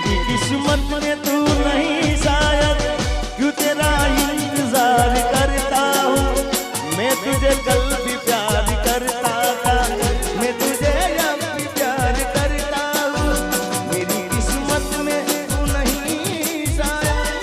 मेरी किस्मत में तू नहीं शायद, क्यों तेरा इंतजार करता हूँ। मैं तुझे कल भी प्यार करता था, मैं तुझे अब भी प्यार करता हूँ। मेरी किस्मत में तू नहीं शायद।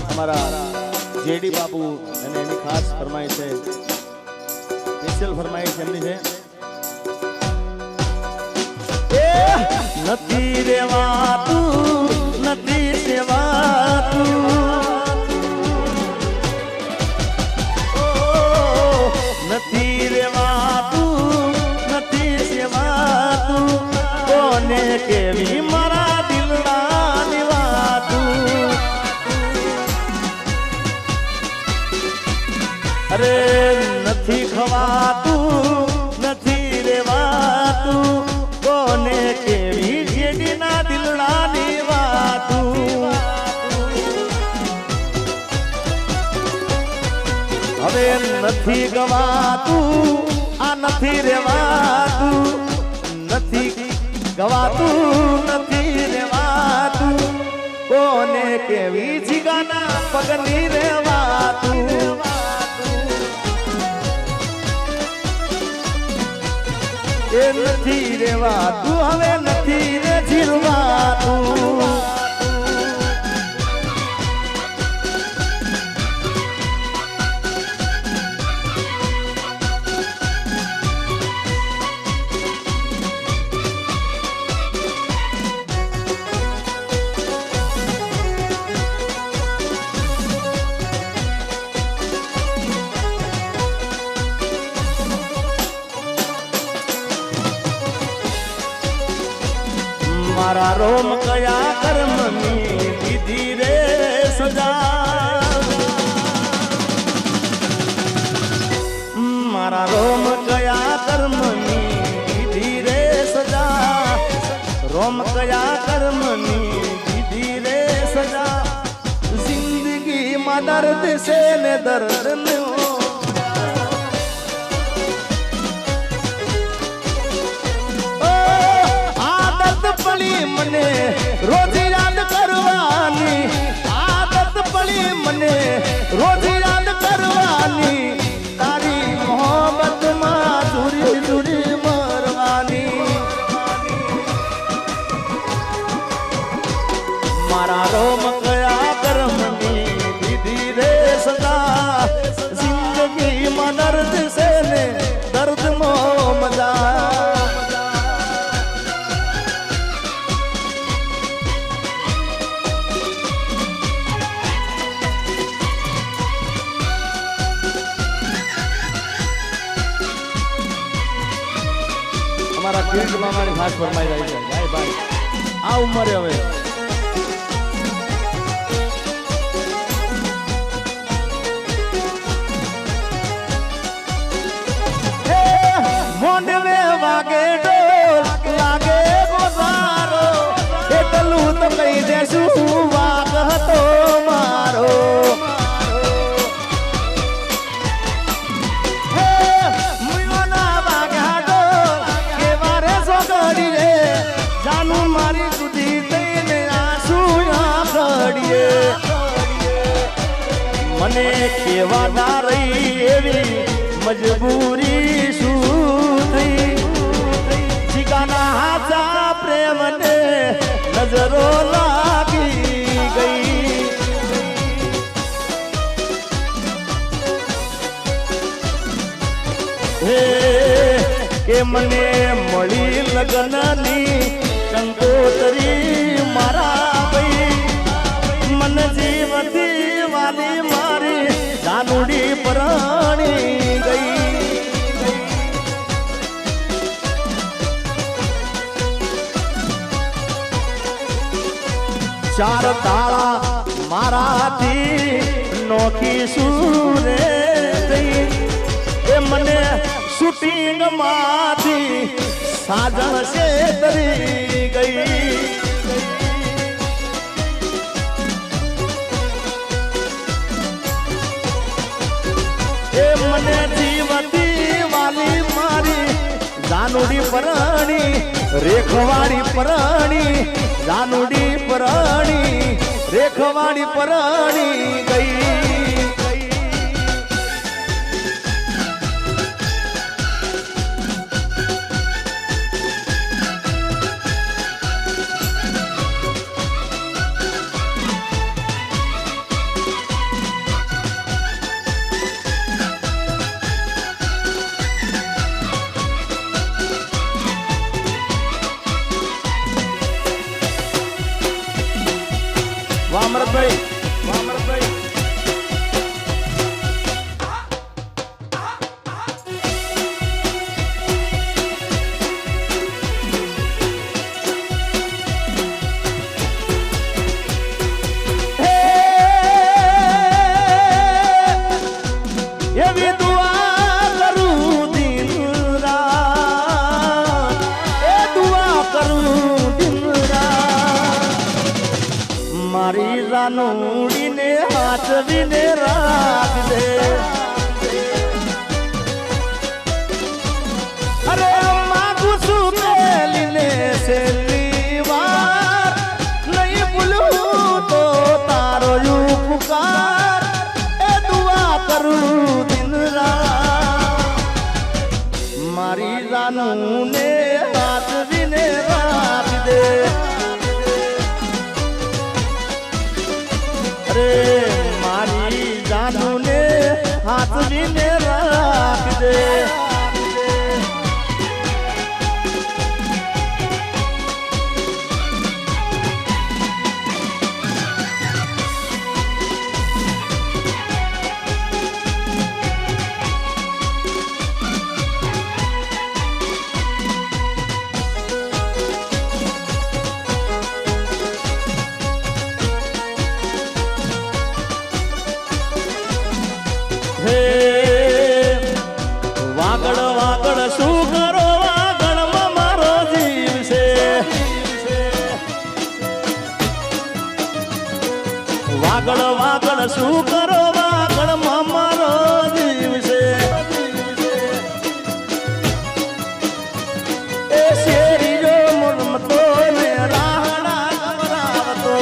हमारा जेडी बाबू અને એની ખાસ ફરમાઈશ છે, સ્પેશિયલ ફરમાઈશ એમની છે। નથી રેવાતું, નથી સેવાતું, નથી રેવાતું, નથી સેવાતું, કોને કેવી મારા દિલના નિવાતું। अरे નથી ખવાતું, નથી રેવાતું, કોને કેવી જેડીના દિલના નિવાતું। હવે નથી ગવાતું, આ નથી રેવાતું, નથી ગવાતું, નથી રેવાતું, કોને કેવી જીગાના પગની રેવાતું। એ નથી રેવાતું, હવે નથી રે જીરવાતું। मारा रोम कया कर्मनी दीदी रे सजा, मारा रोम कया कर्मनी दीदी रे सजा, रोम कया कर्मनी दीदी रे सजा। जिंदगी में दर्द से ने दर्द न મને રોજ યાદ કરવાની, આદત પડી મને રોજ યાદ કરવાની, તારી મોહબ્બતમાં દૂરી દૂરી મરવાની। મારા રોમ કયા કર્મની દીધી રે સદા, જિંદગીમાં દર્દ છે ને દર્દ મો મજા। हमारा फील्ड मामानी खास फरमाई रही है भाई भाई आ उम्र हवे मोंडवे वागे ढोल लागे गोसारो, એટલું તો કહી દેશું વાગ હતો મારો। मारी तुझी तेने आंसू आखड़िए, मने केवा ना रही एवी मजबूरी शू थई। ठिकाना हाचा प्रेम ने नजरो लागी गई। हे के मने मળી લગનની કંકોતરી મારા ભાઈ, મન જીવતી વાલી મારી જાનુડી પરાણી ગઈ। ચાર તાળા મારાથી નોખી સુરે થઈ એ મને શૂટિંગ માંથી સાજણ છે તરી ગઈ એ મને જીવતી વાલી મારી જાનુડી પરણી રેખવાડી પરણી જાનુડી પરણી રેખવાડી પરણી ગઈ વામરભાઈ એવી દુઆ કરું દિન રાત એ દુઆ કરું દિન રાત મારી જાનુડીને હાથવીને રાખજે અરે માગું છું મેલીને છેલ્લી વાર નહીં ભૂલું તો તારો ઉપકાર એ દુઆ કરું દિન રાત મારી જાનુને હાથવીને રાખજે રે મારી જાનુને હાથવીને રાખજે વાગડ વાગડ શું કરો વાગડમાં મારો જીવ છે વાગડ વાગડ શું કરો વાગડમાં મારો જીવ છે એ શેરીઓ રમતો ને રાહડા રમાડતો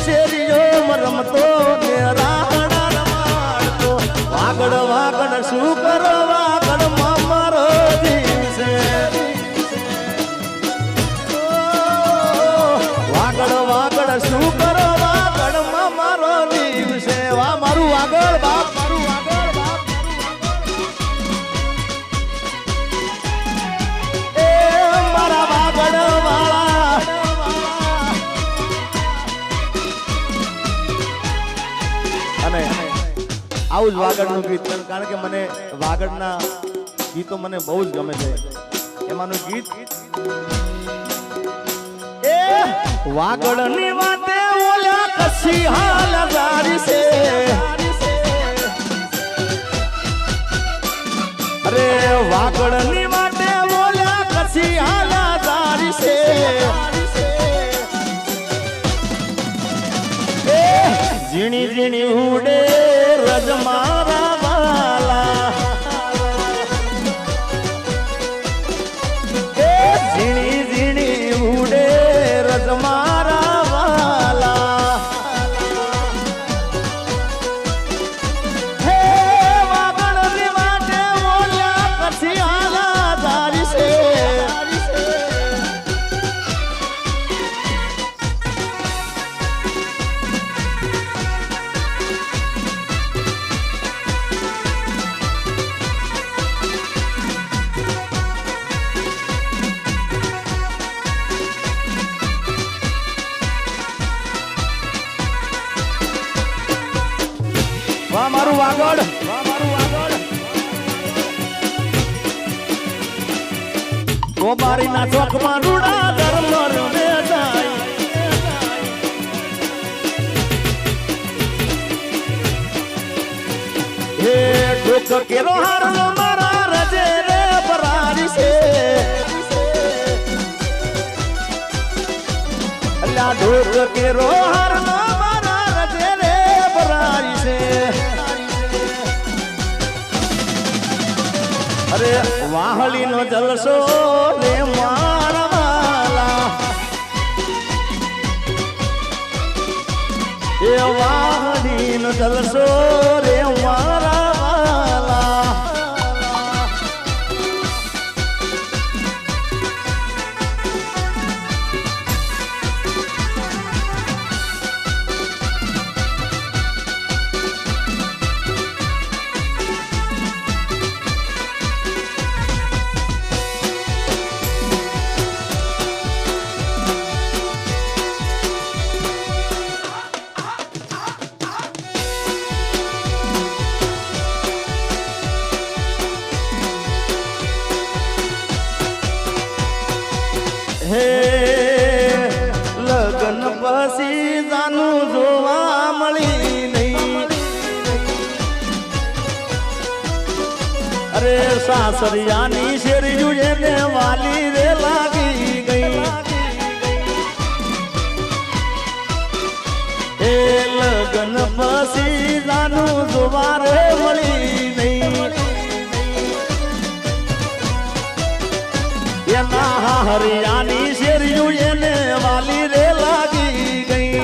શેરીઓ રમતો ને રાહડા રમાડતો વાગડ વાગડ શું કરો વાગડમાં મારો જીવ છે વાગડ વાગડ શું કરો વાગડમાં મારો જીવ છે વા મારું વાગડ બાપ મારું વાગડ બાપ એ મારા વાગડ વાળા અને આવું જ વાગડનું ગીત કારણ કે મને વાગડના ગીતો મને બહુ જ ગમે છે એમાંનું ગીત એ વાગડની વાતે ઓલા કસી હાલ જારી છે અરે વાગડની વાતે ઓલા કસી હાલ જારી છે એ ઝીણી ઝીણી ઉડે રજ મારા વાલા એ ઝીણી ઝીણી ઉડે રજ મારા વાલા હે વાગડની વાટે ઓલા કસી હાલા ધારી છે વાહ મારું વાગડ વાહ મારું વાગડ ગોબારીના ચોકમાં રૂડા ધર્મ રમે જાય હે ઠોક કેરો હારનો મારા રજે રે બરારી છે અલ્લા ઠોક કેરો હારનો મારા રજે રે બરારી છે અરે વાહલી નો જલસો રે મારા વાલા એ વાહલી નો જલસો રે મારા વાલા હે લગન પછી જાનું જોવા મળી નહીં અરે સાસરિયાની શેરિયું એને વાલી રે લાગી ગઈ એ લગન પછી જાનું જોવા રે મળી નહીં એના હરિયાની શેરિયું એને વાલી રે લાગી ગઈ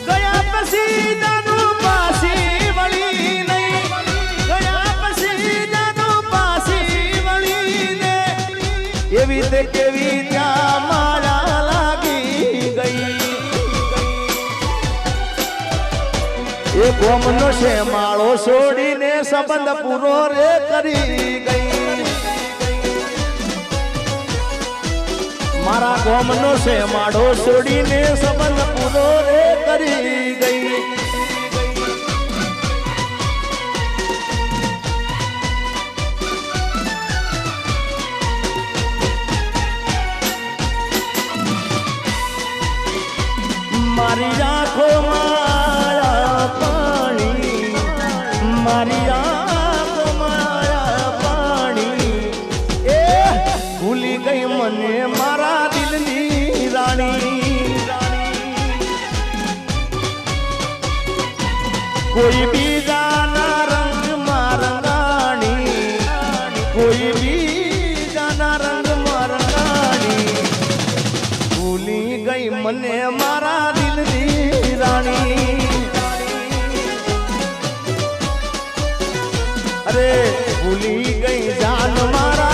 ગયા પછી જાનું પાછી વળી નહીં ગયા પછી જાનું પાછી વળી ને એવી તે કેવી ત્યાં માળા લાગી ગઈ એ ગોમનો છે માળો છોડીને સંબંધ પૂરો રે કરી ગઈ મારા ગોમનો છે માળો છોડીને સંબંધ પૂરો રે કરી ગઈ મારી આંખોમાં મારી આંખો મારા પાણી એ ભૂલી ગઈ મને મારા દિલની રાણી કોઈ બીજાના રંગમાં રંગાણી કોઈ બીજાના રંગમાં રંગાણી ભૂલી ગઈ મને મારા દિલની રાણી અરે ભૂલી ગઈ જાન મારા